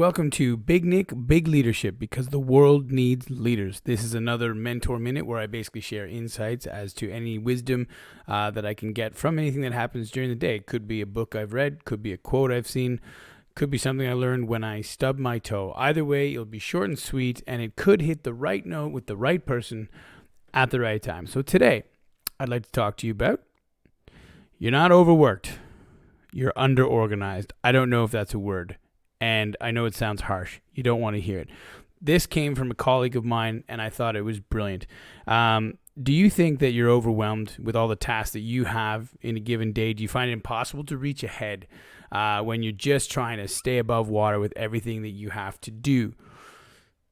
welcome to Big Nick, Big Leadership, because the world needs leaders. This is another mentor minute where I basically share insights as to any wisdom that I can get from anything that happens during the day. It could be a book I've read, could be a quote I've seen, could be something I learned when I stubbed my toe. Either way, it'll be short and sweet, and it could hit the right note with the right person at the right time. So today, I'd like to talk to you about you're not overworked. You're underorganized. I don't know if that's a word, and I know it sounds harsh. You don't want to hear it. This came from a colleague of mine, and I thought it was brilliant. Do you think that you're overwhelmed with all the tasks that you have in a given day? Do you find it impossible to reach ahead when you're just trying to stay above water with everything that you have to do?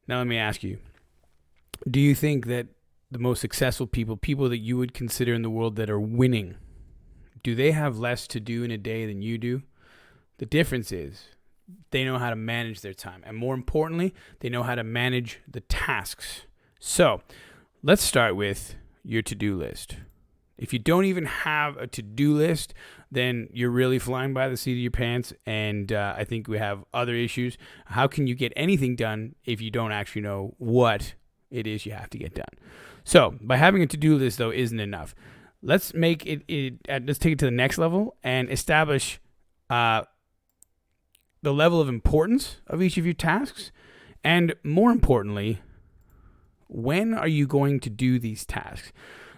Now, let me ask you, do you think that the most successful people that you would consider in the world that are winning, do they have less to do in a day than you do? The difference is they know how to manage their time. And more importantly, they know how to manage the tasks. So let's start with your to-do list. If you don't even have a to-do list, then you're really flying by the seat of your pants. And I think we have other issues. How can you get anything done if you don't actually know what it is you have to get done? So by having a to-do list, though, isn't enough. Let's make let's take it to the next level and establish the level of importance of each of your tasks. And more importantly, when are you going to do these tasks?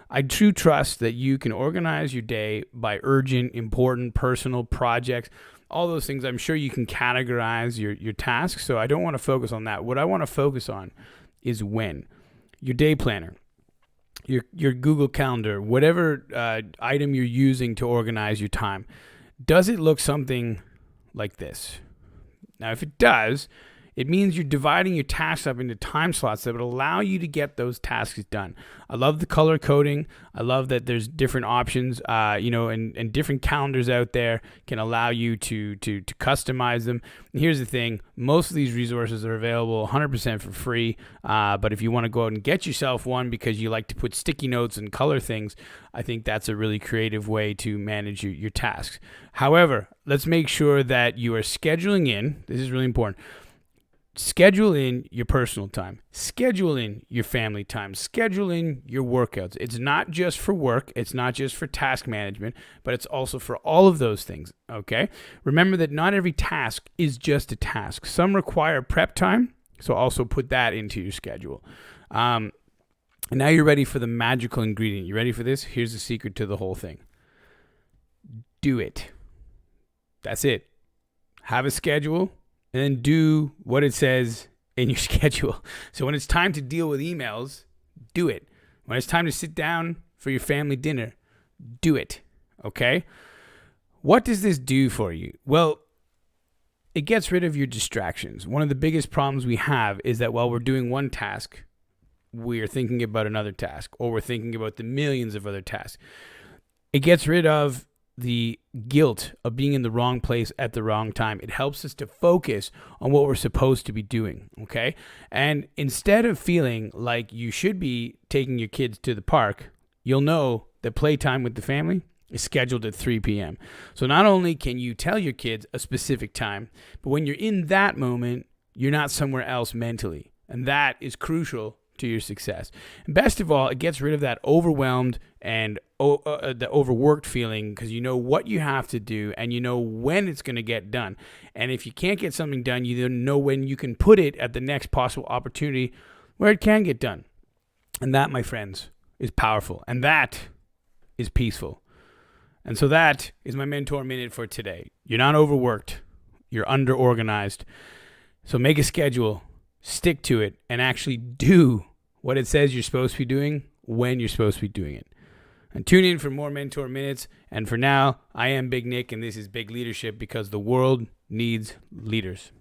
I do trust that you can organize your day by urgent, important, personal, projects, all those things. I'm sure you can categorize your tasks. So I don't want to focus on that. What I want to focus on is when. Your day planner, your Google Calendar, whatever item you're using to organize your time, does it look something like this? Now, if it does, it means you're dividing your tasks up into time slots that would allow you to get those tasks done. I love the color coding. I love that there's different options, and different calendars out there can allow you to customize them. And here's the thing. Most of these resources are available 100% for free. But if you want to go out and get yourself one because you like to put sticky notes and color things, I think that's a really creative way to manage your tasks. However, let's make sure that you are scheduling in. This is really important. Schedule in your personal time. Schedule in your family time. Schedule in your workouts. It's not just for work. It's not just for task management, but it's also for all of those things, okay? Remember that not every task is just a task. Some require prep time, so also put that into your schedule. And now you're ready for the magical ingredient. You ready for this? Here's the secret to the whole thing. Do it. That's it. Have a schedule. And then do what it says in your schedule. So when it's time to deal with emails, do it. When it's time to sit down for your family dinner, do it. Okay? What does this do for you? Well, it gets rid of your distractions. One of the biggest problems we have is that while we're doing one task, we are thinking about another task, or we're thinking about the millions of other tasks. It gets rid of the guilt of being in the wrong place at the wrong time. It helps us to focus on what we're supposed to be doing, okay? And instead of feeling like you should be taking your kids to the park, you'll know that playtime with the family is scheduled at 3 p.m. So not only can you tell your kids a specific time, but when you're in that moment, you're not somewhere else mentally. And that is crucial to your success. And best of all, it gets rid of that overwhelmed and the overworked feeling, because you know what you have to do and you know when it's going to get done. And if you can't get something done, you then know when you can put it at the next possible opportunity where it can get done. And that, my friends, is powerful. And that is peaceful. And so that is my mentor minute for today. You're not overworked. You're underorganized. So make a schedule, stick to it, and actually do what it says you're supposed to be doing when you're supposed to be doing it. And tune in for more mentor minutes. And for now, I am Big Nick, and this is Big Leadership, because the world needs leaders.